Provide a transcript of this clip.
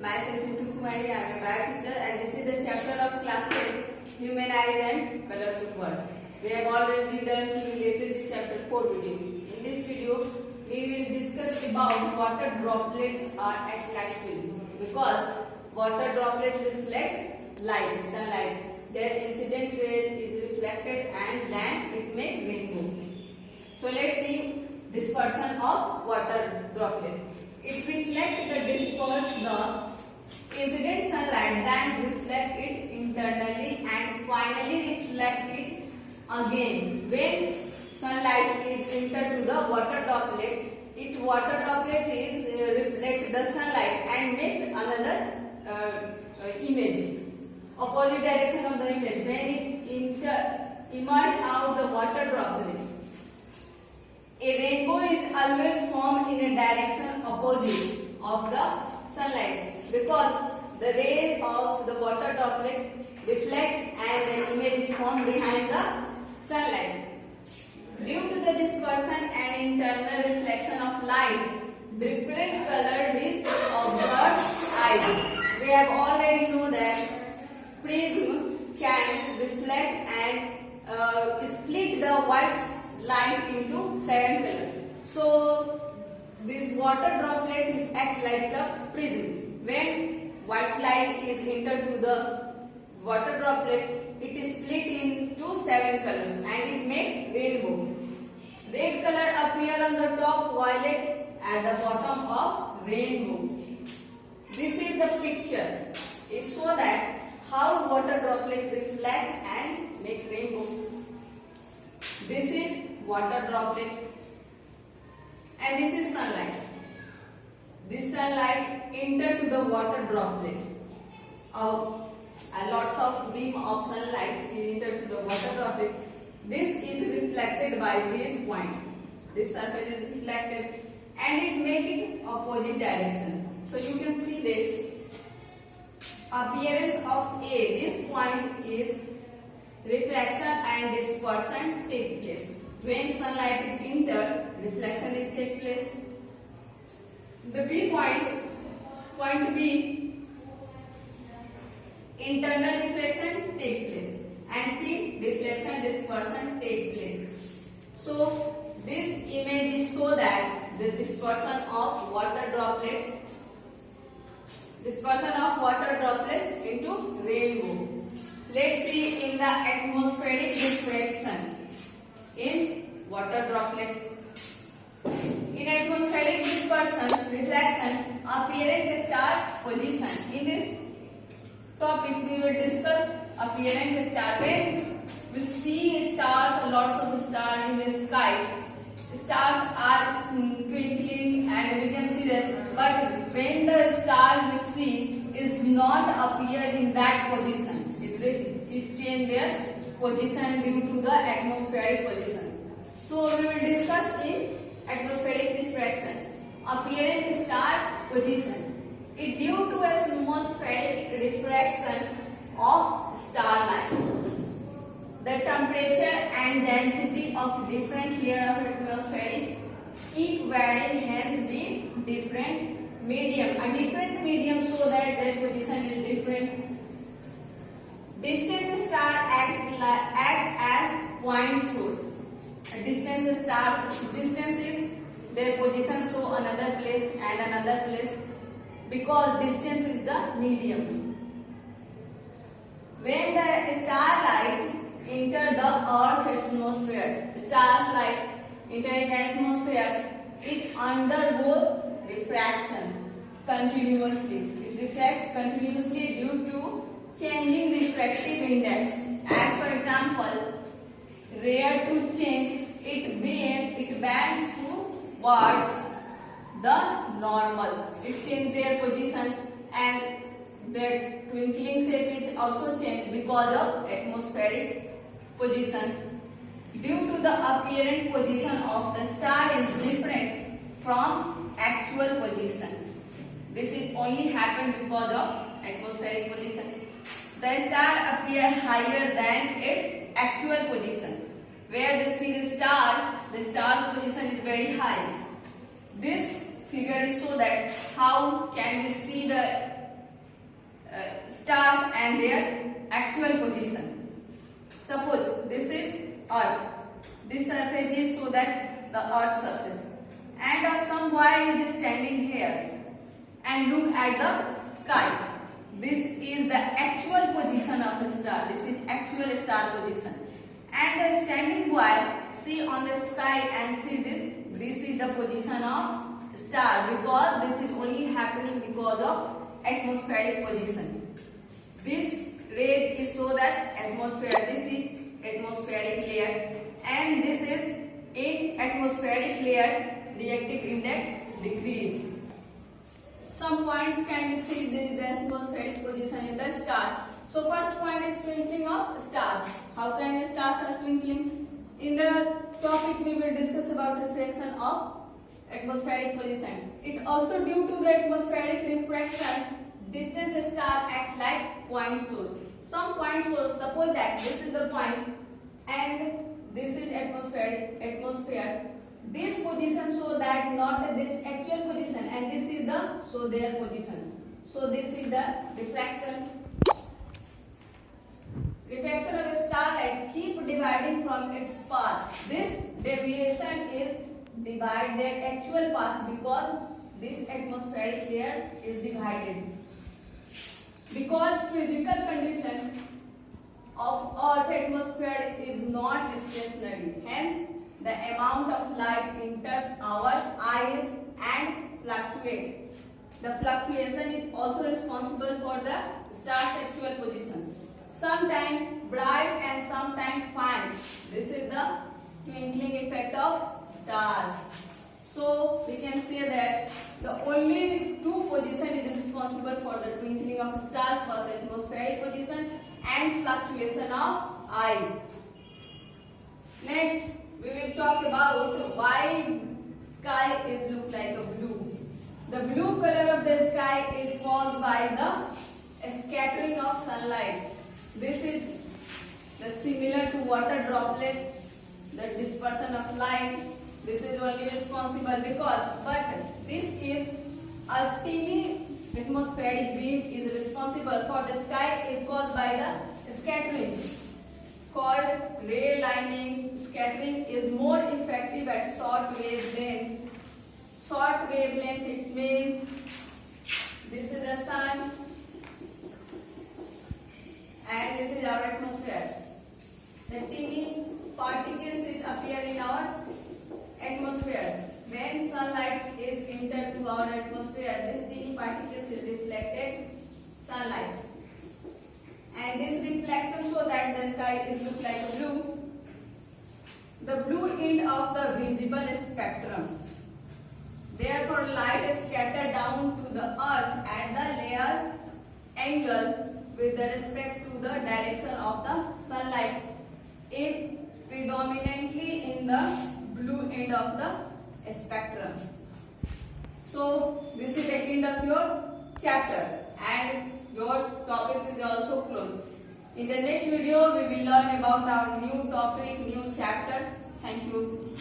Myself Nitu Kumari, I am a bio teacher and this is the chapter of class 10, Human Eyes and Colorful World. We have already done related this chapter 4 video. In this video, we will discuss about water droplets are at light speed. Because water droplets reflect light, sunlight. Their incident ray is reflected and then it makes rainbow. So let's see dispersion of water droplet. It reflects the disperse the incident sunlight, then reflect it internally and finally reflect it again. When sunlight is entered to the water droplet, water droplet is reflect the sunlight and make another image, opposite direction of the image. When it emerge out the water droplet, a rainbow is always formed in a direction opposite of the sunlight because the rays of the water droplet reflects and the image is formed behind the sunlight. Due to the dispersion and internal reflection of light, different color is observed eyes. We have already know that prism can reflect and split the white light into 7 colors. So this water droplet is act like a prism. When white light is entered to the water droplet, it is split into 7 colors and it makes rainbow. Red color appear on the top, violet at the bottom of rainbow. This is the picture. It shows that how water droplets reflect and make rainbow. This is water droplet and this is sunlight. This sunlight enter to the water droplet. Lots of beam of sunlight enter to the water droplet. This is reflected by this point. This surface is reflected and it make it opposite direction. So you can see this appearance of A. This point is reflection and dispersion take place. When sunlight is entered, reflection is take place. The B point B, internal reflection take place, and C, reflection dispersion take place. So this image is so that the dispersion of water droplets into rainbow. Let's see in the atmospheric diffraction in water droplets. In atmospheric dispersion, reflection, apparent star position. In this topic, we will discuss apparent star. When we see stars, lots of stars in the sky, stars are twinkling and we can see that. But when the stars we see is not appear in that position, it change their position due to the atmospheric position. So we will discuss in atmospheric diffraction. Apparent star position. It due to atmospheric diffraction of starlight. The temperature and density of different layer of atmosphere keep varying, hence be different medium. A different medium so that their position is different. Distant star act as point source. A distant star distance is their position so another place and another place because distance is the medium. When the starlight enter the Earth's atmosphere, stars light entering the atmosphere, it undergo refraction continuously. It reflects continuously due to changing refractive index. As for example, rare to change, it bends towards the normal. It changes their position and their twinkling shape is also changed because of atmospheric position. Due to the apparent position of the star is different from actual position. This is only happened because of atmospheric position. The star appear higher than its actual position. Where they see the star's position is very high. This figure is so that how can we see the and their actual position. Suppose this is Earth. This surface is so that the Earth surface, and some boy is standing here and look at the sky. This is the actual position of a star. This is actual star position. And the standing boy see on the sky and see this. This is the position of star, because this is only happening because of atmospheric position. This ray is so that atmosphere. This is atmospheric layer, and this is in atmospheric layer. Reactive index decrease. Some points can be seen in the atmospheric position in the stars. So first point is twinkling of stars. How can the stars are twinkling? In the topic we will discuss about refraction of atmospheric position. It also due to the atmospheric refraction, distant star act like point source. Some point source, suppose that this is the point and this is atmosphere. This position so that not this actual position, and this is the so their position. So this is the refraction. Refraction of a starlight keep dividing from its path. This deviation is divide their actual path because this atmospheric layer is divided. Because physical condition of Earth atmosphere is not stationary, hence the amount of light enters our eyes and fluctuate. The fluctuation is also responsible for the star's actual position. Sometimes bright and sometimes faint. This is the twinkling effect of stars. So we can say that the only two position is responsible for the twinkling of stars: first atmospheric position and fluctuation of eyes. Next, we will talk about why sky is look like a blue. The blue color of the sky is caused by the scattering of sunlight. This is the similar to water droplets, the dispersion of light. This is only responsible because, but this is a teeny atmospheric beam is responsible for the sky is caused by the scattering, called ray lining. Scattering is more effective at short wavelength. Short wavelength, it means this is the sun and this is our atmosphere. The teeny particles is appear in our atmosphere. When sunlight is entered to our atmosphere, this teeny particles is reflected sunlight, and this reflection so that the sky is look like a blue. The blue end of the visible spectrum. Therefore, light is scattered down to the earth at the layer angle with respect to the direction of the sunlight is predominantly in the blue end of the spectrum. So this is the end of your chapter and your topics is also closed. In the next video we will learn about our new topic, new chapter. Thank you.